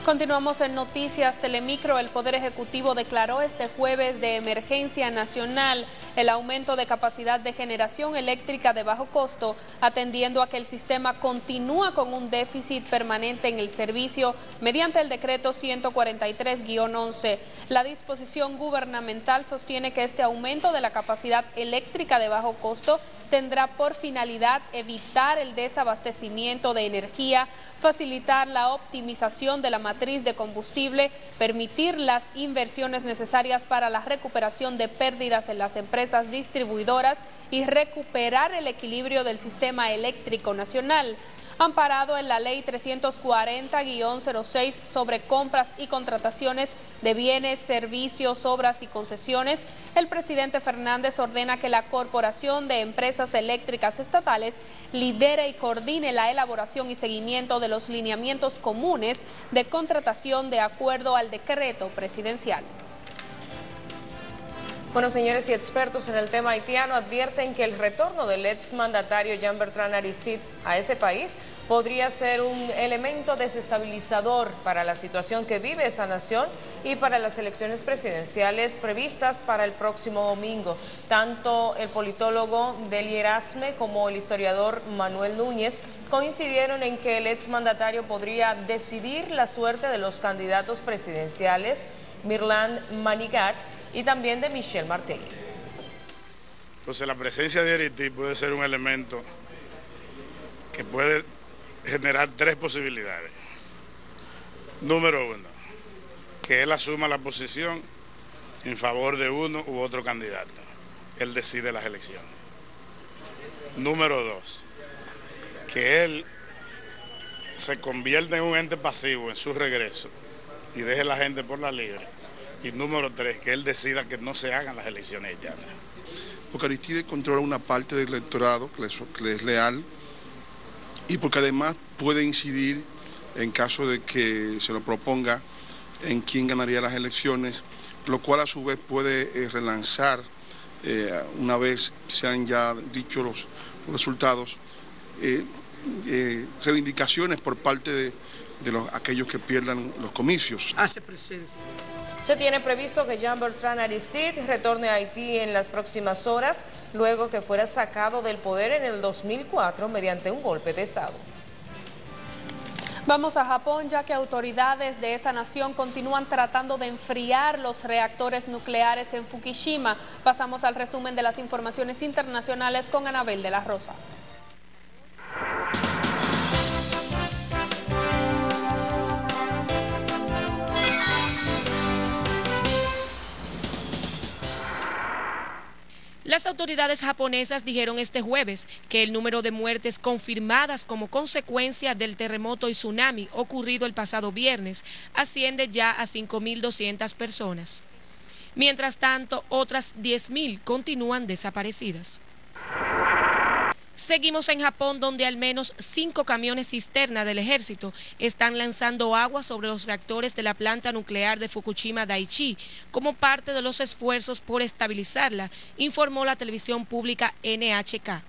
Continuamos en Noticias Telemicro. El Poder Ejecutivo declaró este jueves de emergencia nacional el aumento de capacidad de generación eléctrica de bajo costo, atendiendo a que el sistema continúa con un déficit permanente en el servicio mediante el decreto 143-11. La disposición gubernamental sostiene que este aumento de la capacidad eléctrica de bajo costo tendrá por finalidad evitar el desabastecimiento de energía, facilitar la optimización de la matriz de combustible, permitir las inversiones necesarias para la recuperación de pérdidas en las empresas distribuidoras y recuperar el equilibrio del sistema eléctrico nacional. Amparado en la Ley 340-06 sobre compras y contrataciones de bienes, servicios, obras y concesiones, el presidente Fernández ordena que la Corporación de Empresas Eléctricas Estatales lidere y coordine la elaboración y seguimiento de los lineamientos comunes de contratación de acuerdo al decreto presidencial. Bueno, señores, y expertos en el tema haitiano advierten que el retorno del exmandatario Jean-Bertrand Aristide a ese país podría ser un elemento desestabilizador para la situación que vive esa nación y para las elecciones presidenciales previstas para el próximo domingo. Tanto el politólogo Deli Erasme como el historiador Manuel Núñez coincidieron en que el exmandatario podría decidir la suerte de los candidatos presidenciales Mirland Manigat y también de Michel Martelly. Entonces la presencia de Aristide puede ser un elemento que puede generar tres posibilidades. Número uno, que él asuma la posición en favor de uno u otro candidato. Él decide las elecciones. Número dos, que él se convierta en un ente pasivo en su regreso y deje a la gente por la libre. Y número tres, que él decida que no se hagan las elecciones haitianas. Porque Aristide controla una parte del electorado que le es leal y porque además puede incidir en caso de que se lo proponga en quién ganaría las elecciones, lo cual a su vez puede relanzar, una vez se han ya dicho los resultados, reivindicaciones por parte de aquellos que pierdan los comicios. Hace presencia. Se tiene previsto que Jean-Bertrand Aristide retorne a Haití en las próximas horas, luego que fuera sacado del poder en el 2004 mediante un golpe de Estado. Vamos a Japón, ya que autoridades de esa nación continúan tratando de enfriar los reactores nucleares en Fukushima. Pasamos al resumen de las informaciones internacionales con Anabel de la Rosa. Las autoridades japonesas dijeron este jueves que el número de muertes confirmadas como consecuencia del terremoto y tsunami ocurrido el pasado viernes asciende ya a 5.200 personas. Mientras tanto, otras 10.000 continúan desaparecidas. Seguimos en Japón, donde al menos 5 camiones cisterna del ejército están lanzando agua sobre los reactores de la planta nuclear de Fukushima Daiichi como parte de los esfuerzos por estabilizarla, informó la televisión pública NHK.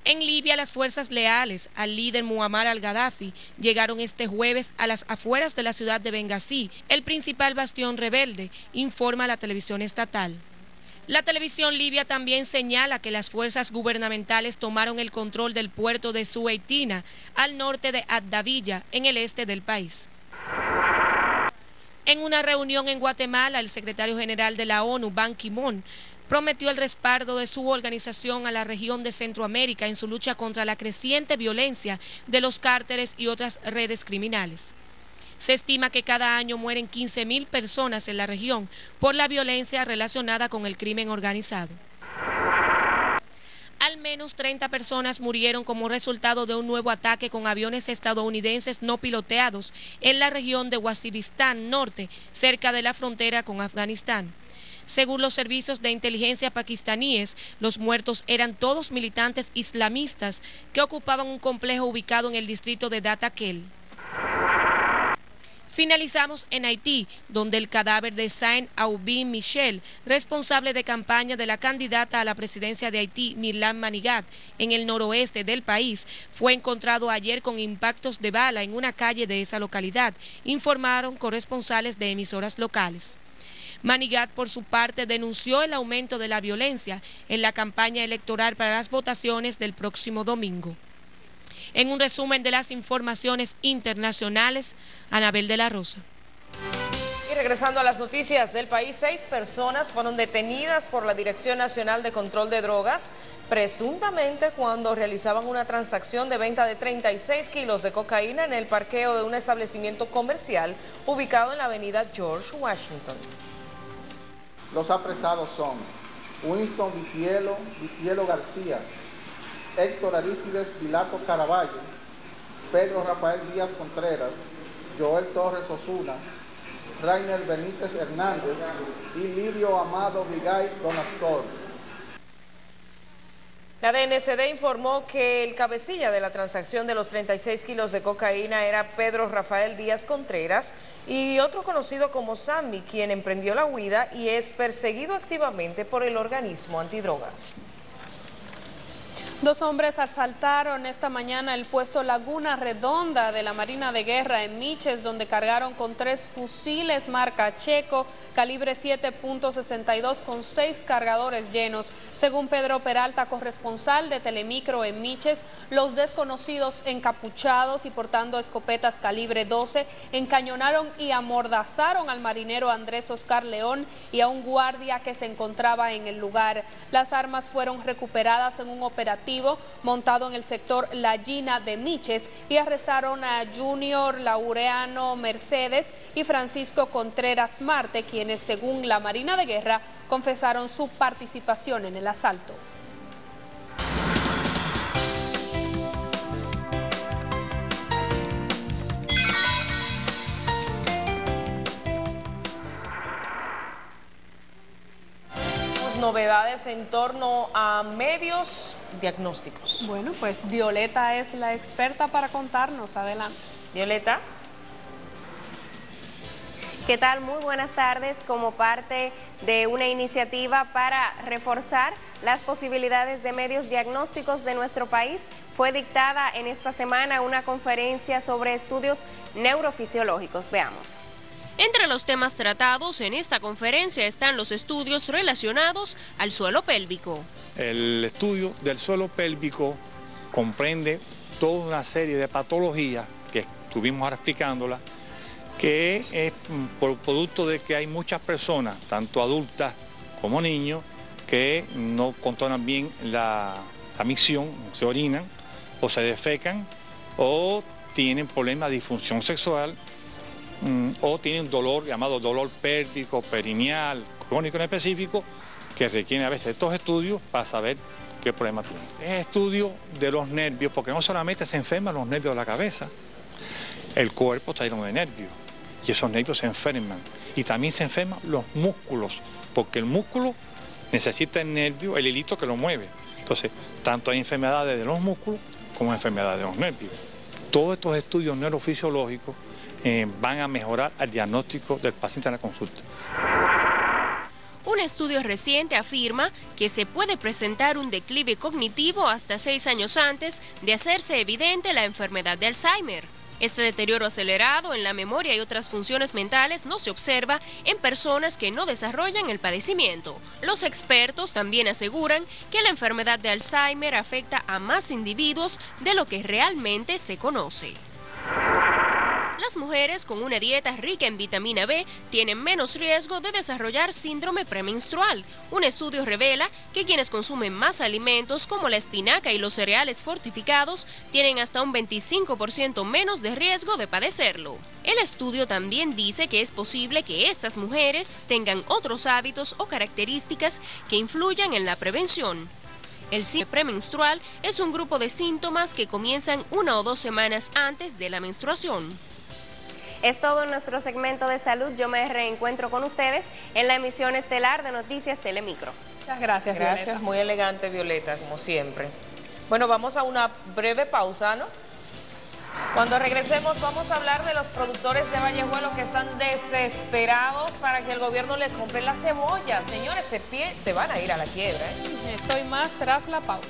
En Libia, las fuerzas leales al líder Muammar al-Gaddafi llegaron este jueves a las afueras de la ciudad de Benghazi, el principal bastión rebelde, informa la televisión estatal. La televisión libia también señala que las fuerzas gubernamentales tomaron el control del puerto de Sueitina, al norte de Ad-Dabiya, en el este del país. En una reunión en Guatemala, el secretario general de la ONU, Ban Ki-moon, prometió el respaldo de su organización a la región de Centroamérica en su lucha contra la creciente violencia de los cárteles y otras redes criminales. Se estima que cada año mueren 15.000 personas en la región por la violencia relacionada con el crimen organizado. Al menos 30 personas murieron como resultado de un nuevo ataque con aviones estadounidenses no piloteados en la región de Waziristán Norte, cerca de la frontera con Afganistán. Según los servicios de inteligencia pakistaníes, los muertos eran todos militantes islamistas que ocupaban un complejo ubicado en el distrito de Data Khel. Finalizamos en Haití, donde el cadáver de Saint-Aubin Michel, responsable de campaña de la candidata a la presidencia de Haití, Mirlán Manigat, en el noroeste del país, fue encontrado ayer con impactos de bala en una calle de esa localidad, informaron corresponsales de emisoras locales. Manigat, por su parte, denunció el aumento de la violencia en la campaña electoral para las votaciones del próximo domingo. En un resumen de las informaciones internacionales, Anabel de la Rosa. Y regresando a las noticias del país, 6 personas fueron detenidas por la Dirección Nacional de Control de Drogas, presuntamente cuando realizaban una transacción de venta de 36 kilos de cocaína en el parqueo de un establecimiento comercial ubicado en la avenida George Washington. Los apresados son Winston Vitielo García, Héctor Aristides Pilato Caraballo, Pedro Rafael Díaz Contreras, Joel Torres Osuna, Rainer Benítez Hernández y Lirio Amado Vigay Donastor. La DNCD informó que el cabecilla de la transacción de los 36 kilos de cocaína era Pedro Rafael Díaz Contreras y otro conocido como Sammy, quien emprendió la huida y es perseguido activamente por el organismo antidrogas. 2 hombres asaltaron esta mañana el puesto Laguna Redonda de la Marina de Guerra en Miches, donde cargaron con 3 fusiles marca Checo, calibre 7.62 con 6 cargadores llenos. Según Pedro Peralta, corresponsal de Telemicro en Miches, los desconocidos encapuchados y portando escopetas calibre 12 encañonaron y amordazaron al marinero Andrés Oscar León y a un guardia que se encontraba en el lugar. Las armas fueron recuperadas en un operativo montado en el sector La Gina de Miches y arrestaron a Junior Laureano Mercedes y Francisco Contreras Marte, quienes según la Marina de Guerra confesaron su participación en el asalto. Novedades en torno a medios diagnósticos. Bueno, pues Violeta es la experta para contarnos. Adelante. Violeta. ¿Qué tal? Muy buenas tardes. Como parte de una iniciativa para reforzar las posibilidades de medios diagnósticos de nuestro país, fue dictada en esta semana una conferencia sobre estudios neurofisiológicos. Veamos. Entre los temas tratados en esta conferencia están los estudios relacionados al suelo pélvico. El estudio del suelo pélvico comprende toda una serie de patologías que estuvimos ahora explicándola, que es por producto de que hay muchas personas, tanto adultas como niños, que no controlan bien la micción, se orinan o se defecan o tienen problemas de disfunción sexual, o tienen dolor llamado dolor pélvico, perineal, crónico en específico, que requieren a veces estos estudios para saber qué problema tienen. Es estudio de los nervios, porque no solamente se enferman los nervios de la cabeza, el cuerpo está lleno de nervios y esos nervios se enferman. Y también se enferman los músculos, porque el músculo necesita el nervio, el hilito que lo mueve. Entonces, tanto hay enfermedades de los músculos como enfermedades de los nervios. Todos estos estudios neurofisiológicos van a mejorar el diagnóstico del paciente en la consulta. Un estudio reciente afirma que se puede presentar un declive cognitivo hasta 6 años antes de hacerse evidente la enfermedad de Alzheimer. Este deterioro acelerado en la memoria y otras funciones mentales no se observa en personas que no desarrollan el padecimiento. Los expertos también aseguran que la enfermedad de Alzheimer afecta a más individuos de lo que realmente se conoce. Las mujeres con una dieta rica en vitamina B tienen menos riesgo de desarrollar síndrome premenstrual. Un estudio revela que quienes consumen más alimentos como la espinaca y los cereales fortificados tienen hasta un 25% menos de riesgo de padecerlo. El estudio también dice que es posible que estas mujeres tengan otros hábitos o características que influyan en la prevención. El síndrome premenstrual es un grupo de síntomas que comienzan 1 o 2 semanas antes de la menstruación. Es todo en nuestro segmento de salud. Yo me reencuentro con ustedes en la emisión estelar de Noticias Telemicro. Muchas gracias, Gracias, Violeta. muy elegante, Violeta, como siempre. Bueno, vamos a una breve pausa, ¿no? Cuando regresemos vamos a hablar de los productores de Vallejuelo que están desesperados para que el gobierno les compre la cebolla. Señores, se van a ir a la quiebra, ¿eh? Estoy más tras la pausa.